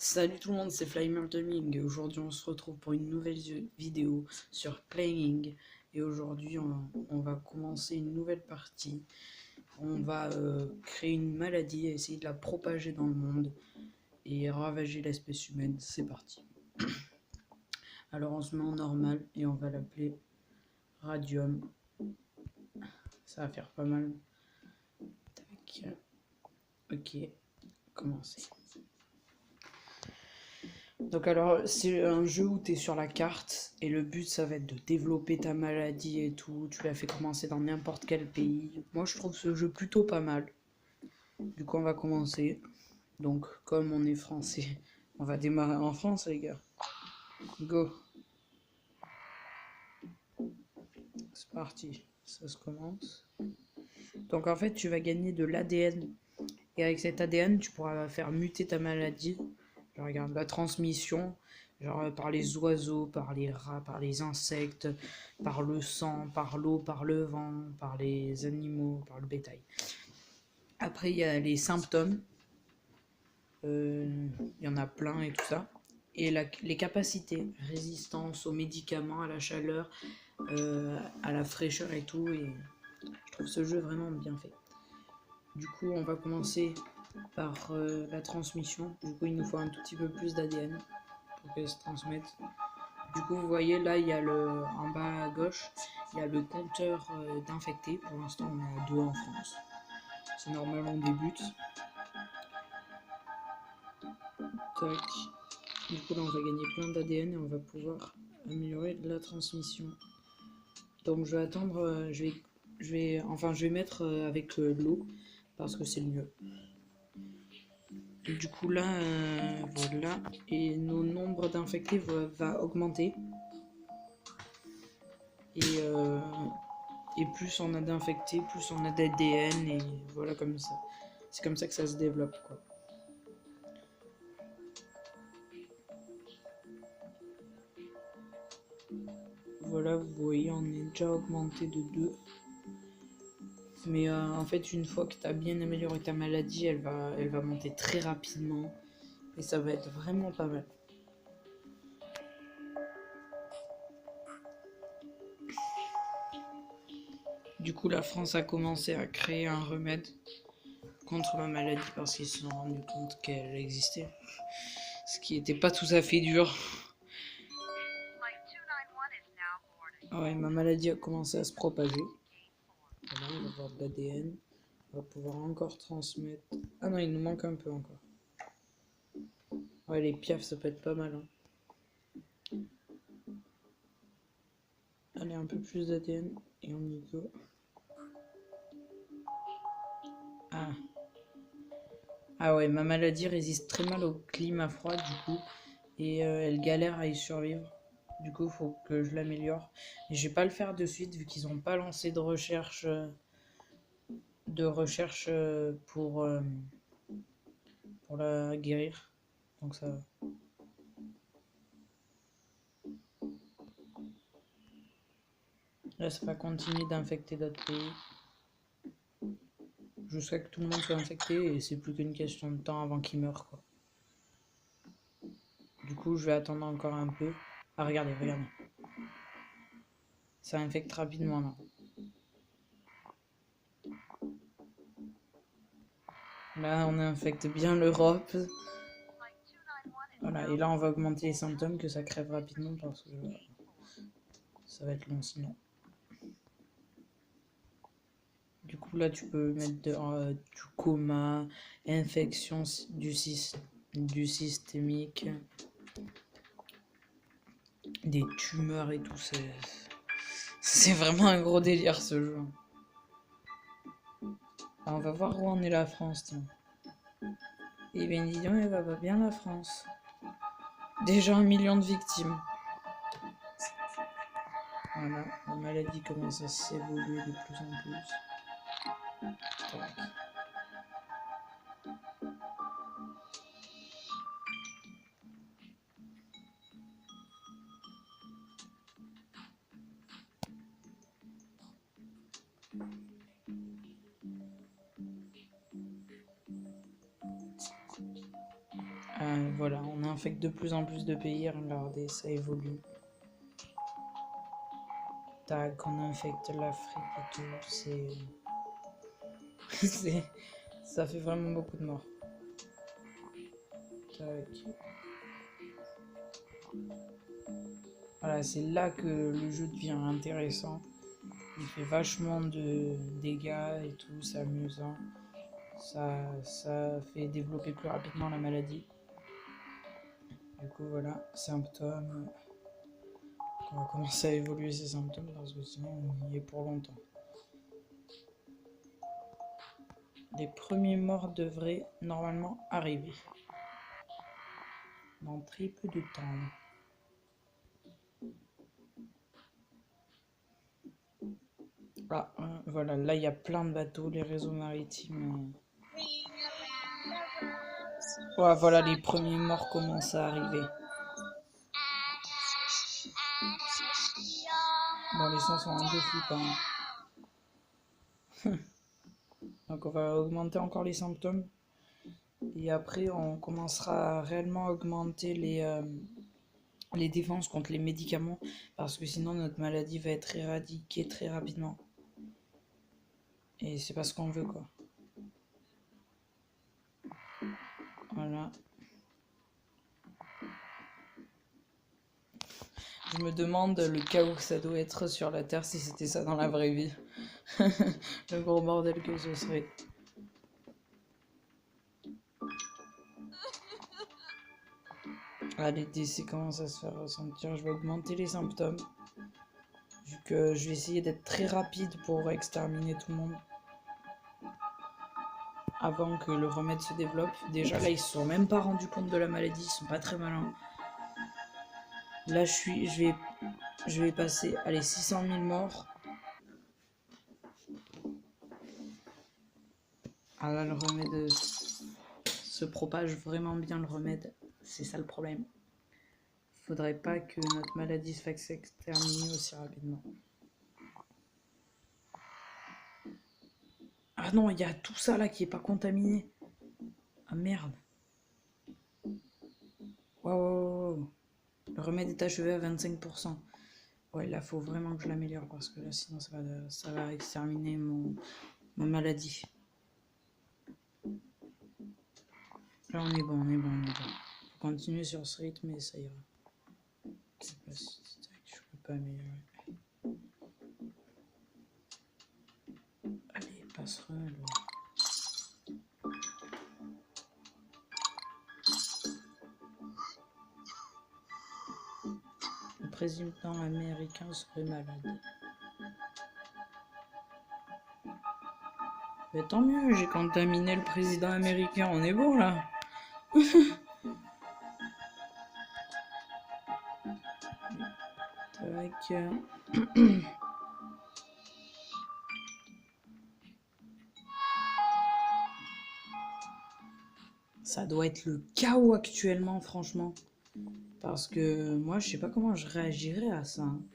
Salut tout le monde, c'est Flymer Gaming et aujourd'hui on se retrouve pour une nouvelle vidéo sur Playing et aujourd'hui on va commencer une nouvelle partie. On va créer une maladie et essayer de la propager dans le monde et ravager l'espèce humaine. C'est parti. Alors on se met en normal et on va l'appeler Radium. Ça va faire pas mal. Tac. Ok, commencer. Donc alors c'est un jeu où tu es sur la carte et le but ça va être de développer ta maladie et tout. Tu l'as fait commencer dans n'importe quel pays. Moi je trouve ce jeu plutôt pas mal. Du coup on va commencer. Donc comme on est français, on va démarrer en France les gars. Go. C'est parti. Ça se commence. Donc en fait tu vas gagner de l'ADN. Et avec cet ADN tu pourras faire muter ta maladie. Je regarde la transmission, genre par les oiseaux, par les rats, par les insectes, par le sang, par l'eau, par le vent, par les animaux, par le bétail. Après, il y a les symptômes. Il y en a plein et tout ça. Et les capacités, résistance aux médicaments, à la chaleur, à la fraîcheur et tout. Et je trouve ce jeu vraiment bien fait. Du coup, on va commencer par la transmission. Du coup, il nous faut un tout petit peu plus d'ADN pour qu'elle se transmette. Du coup, vous voyez là, il y a en bas à gauche, il y a le compteur d'infectés. Pour l'instant, on est à 2 en France. C'est normal, on débute. Tac. Du coup, là, on va gagner plein d'ADN et on va pouvoir améliorer la transmission. Donc, je vais attendre, je vais mettre avec l'eau parce que c'est le mieux. Du coup, là, voilà. Et nos nombres d'infectés va augmenter. Et plus on a d'infectés, plus on a d'ADN, et voilà comme ça. C'est comme ça que ça se développe, quoi. Voilà, vous voyez, on est déjà augmenté de 2. Mais en fait, une fois que tu as bien amélioré ta maladie, elle va monter très rapidement. Et ça va être vraiment pas mal. Du coup, la France a commencé à créer un remède contre ma maladie parce qu'ils se sont rendus compte qu'elle existait. Ce qui n'était pas tout à fait dur. Ouais, ma maladie a commencé à se propager. Voilà, on va avoir de l'ADN. On va pouvoir encore transmettre. Ah non, il nous manque un peu encore. Ouais, les piafs, ça peut être pas mal. Hein. Allez, un peu plus d'ADN et on y go. Ah. Ah ouais, ma maladie résiste très mal au climat froid du coup. Et elle galère à y survivre. Du coup, il faut que je l'améliore. Et je vais pas le faire de suite vu qu'ils n'ont pas lancé de recherche pour la guérir. Donc ça va. Là, ça va continuer d'infecter d'autres pays. Jusqu'à que tout le monde soit infecté et c'est plus qu'une question de temps avant qu'il meure, quoi. Du coup, je vais attendre encore un peu. Ah, regardez, regardez. Ça infecte rapidement, là. Là, on infecte bien l'Europe. Voilà, et là, on va augmenter les symptômes, que ça crève rapidement parce que ça va être long sinon. Du coup, là, tu peux mettre du coma, infection du systémique, des tumeurs et tout. C'est vraiment un gros délire ce jeu. Alors, on va voir où en est la France, tiens. Et bien dis donc, elle va pas bien la France. Déjà 1 million de victimes. Voilà, la maladie commence à s'évoluer de plus en plus. Tac. Voilà, on infecte de plus en plus de pays. Regardez, ça évolue. Tac, on infecte l'Afrique et tout. Ça fait vraiment beaucoup de morts. Tac. Voilà, c'est là que le jeu devient intéressant. Il fait vachement de dégâts et tout, c'est amusant. Ça fait développer plus rapidement la maladie. Du coup, voilà, symptômes. On va commencer à évoluer ces symptômes parce que sinon on y est pour longtemps. Les premiers morts devraient normalement arriver dans très peu de temps. Ah, voilà, là il y a plein de bateaux, les réseaux maritimes. Ouais, voilà, les premiers morts commencent à arriver. Bon, les sons sont un peu flippants. Donc on va augmenter encore les symptômes. Et après, on commencera réellement à augmenter les défenses contre les médicaments. Parce que sinon, notre maladie va être éradiquée très rapidement. Et c'est pas ce qu'on veut, quoi. Voilà. Je me demande le chaos que ça doit être sur la Terre si c'était ça dans la vraie vie. Le gros bordel que ce serait. Ah, les décès commencent à se faire ressentir. Je vais augmenter les symptômes. Vu que je vais essayer d'être très rapide pour exterminer tout le monde. Avant que le remède se développe. Déjà là, ils se sont même pas rendus compte de la maladie. Ils sont pas très malins. Là, je vais passer, allez, 600 000 morts. Ah là, le remède se propage vraiment bien, le remède. C'est ça le problème. Faudrait pas que notre maladie se fasse exterminer aussi rapidement. Ah non, il y a tout ça là qui est pas contaminé. Ah merde. Waouh. Le remède est achevé à 25%. Ouais, là, faut vraiment que je l'améliore parce que là, sinon, ça va exterminer ma maladie. Là, on est bon, on est bon, on est bon. Faut continuer sur ce rythme et ça ira. Je peux pas améliorer. Allez, passerelle. Le président américain serait malade. Mais tant mieux, j'ai contaminé le président américain, on est bon là. Tac. Ça doit être le chaos actuellement, franchement. Parce que moi, je sais pas comment je réagirais à ça.